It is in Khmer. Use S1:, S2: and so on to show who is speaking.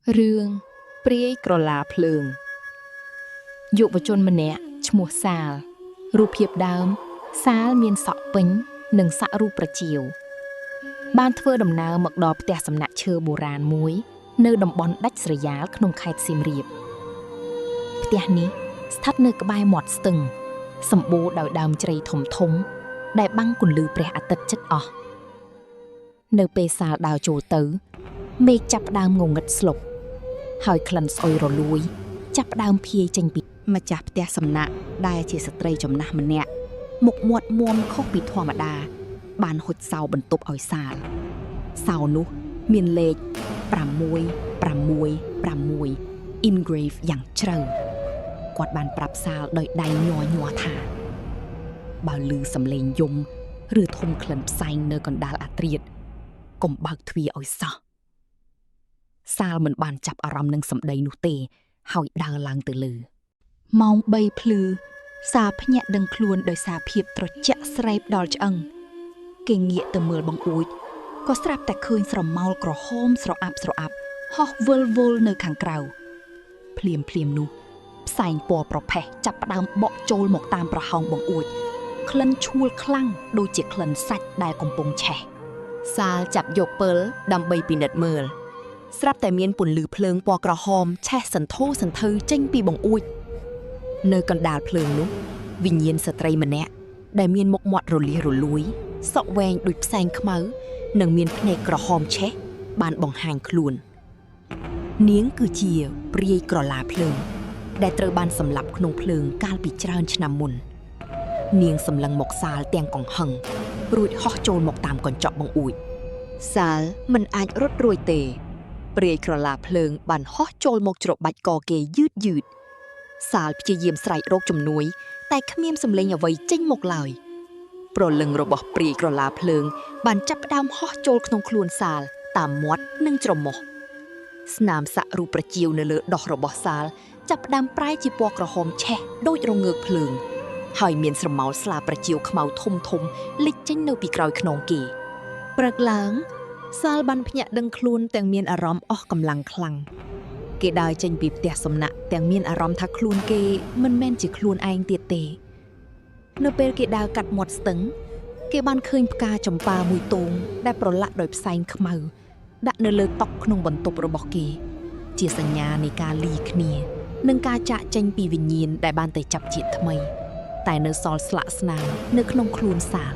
S1: រឿងព្រាយក្រឡាភ្លើងយុវជនម្នាក់ឈ្មោះសាលរូបភាពដើមសាលមានសក់ពេញនិងសាក់រូបប្រជាវបានធ្វើដំណើរមកដល់ផ្ទះសំណាក់ឈើបុរាណមួយនៅតំបន់ដាច់ស្រយាលក្នុងខេត្តសៀមរាបផ្ទះនេះស្ថិតនៅក្បែរមាត់ស្ទឹងសម្បូរដោយដើមជ្រៃធំធំដែលបាំងគន្លឺព្រះអាទិត្យជិតអស់នៅពេលសាលដើរចូលទៅមេឃចាប់ផ្ដើមងងឹតស្លុបហើយក្លិនស្អុយរលួយចាប់ផ្ដើមភាយចេញពីម្ចាស់ផ្ទះសំណាក់ដែលជាស្ត្រីចំណាស់ម្នាក់មុខមាត់មាំខុសពីធម្មតាបានហុចសោបន្ទប់ឲ្យសាលសោនោះមានលេខ666 engrave យ៉ាងជ្រៅគាត់បានប្រាប់សាលដោយដៃញ័រថាបើឮសំឡេងយំឬធំក្លិនផ្សែងនៅកណ្ដាលអាត្រៀតកុំបើកទ្វារឲ្យសោះសាលមិនបានចាប់អារម្មណ៍នឹងសម្ដីនោះទេហើយដើរឡើងទៅលើម៉ោង3ភ្លឺសាភ្ញាក់ដឹងខ្លួនដោយសារភាពត្រជាក់ស្រេបដល់ឆ្អឹងគេងាកទៅមើលបង្អួចក៏ស្រាប់តែឃើញស្រមោលក្រហមស្រអាប់ហោះវិលនៅខាងក្រៅភ្លាមនោះផ្សែងពណ៌ប្រផេះចាប់ផ្ដើមបក់ចូលមកតាមប្រហោងបង្អួចក្លិនឈួលខ្លាំងដូចជាក្លិនសាច់ដែលកំពុងឆេះសាលចាប់យកពិលដើម្បីពិនិត្យមើលស្រាប់តែមានពន្លឺភ្លើងពណ៌ក្រហមឆេះសន្ធោសន្ធៅចេញពីបង្អួចនៅកណ្ដាលភ្លើងនោះវិញ្ញាណស្ត្រីម្នាក់ដែលមានមុខមាត់រលាស់រលួយសក់វែងដូចផ្សែងខ្មៅនិងមានភ្នែកក្រហមឆេះបានបង្ហាញខ្លួននាងគឺជាព្រាយក្រឡាភ្លើងដែលត្រូវបានសម្លាប់ក្នុងភ្លើងកាលពីច្រើនឆ្នាំមុននាងសម្លឹងមកសាលទាំងកង្ហឹងរួចហោះចូលមកតាមកញ្ចក់បង្អួចសាលមិនអាចរត់រួចទេព្រាយក្រឡាភ្លើងបានហោះចូលមកច្របាច់កគេយឺតសាលព្យាយាមស្រែករកជំនួយតែគ្មានសម្លេងអ្វីចេញមកឡើយព្រលឹងរបស់ព្រាយក្រឡាភ្លើងបានចាប់ផ្ដើមហោះចូលក្នុងខ្លួនសាលតាមមាត់និងច្រមុះស្នាមសាក់រូបប្រជាវនៅលើដោះរបស់សាលចាប់ផ្ដើមប្រែជាពណ៌ក្រហមឆេះដូចរងើកភ្លើងហើយមានស្រមោលស្លាប្រជាវខ្មៅធំលិចចេញនៅពីក្រោយខ្នងគេព្រឹកឡើងសាលបានភ្ញាក់ដឹងខ្លួនទាំងមានអារម្មណ៍អស់កម្លាំងខ្លាំងគេដើរចេញពីផ្ទះសំណាក់ទាំងមានអារម្មណ៍ថាខ្លួនគេមិនមែនជាខ្លួនឯងទៀតទេនៅពេលគេដើរកាត់មាត់ស្ទឹងគេបានឃើញផ្កាចម្ប៉ាមួយទងដែលប្រឡាក់ដោយផ្សែងខ្មៅដាក់នៅលើតុក្នុងបន្ទប់របស់គេជាសញ្ញានៃការលាគ្នានិងការចាកចេញពីវិញ្ញាណដែលបានទៅចាប់ជាតិថ្មីតែនៅសល់ស្លាកស្នាមនៅក្នុងខ្លួនសាល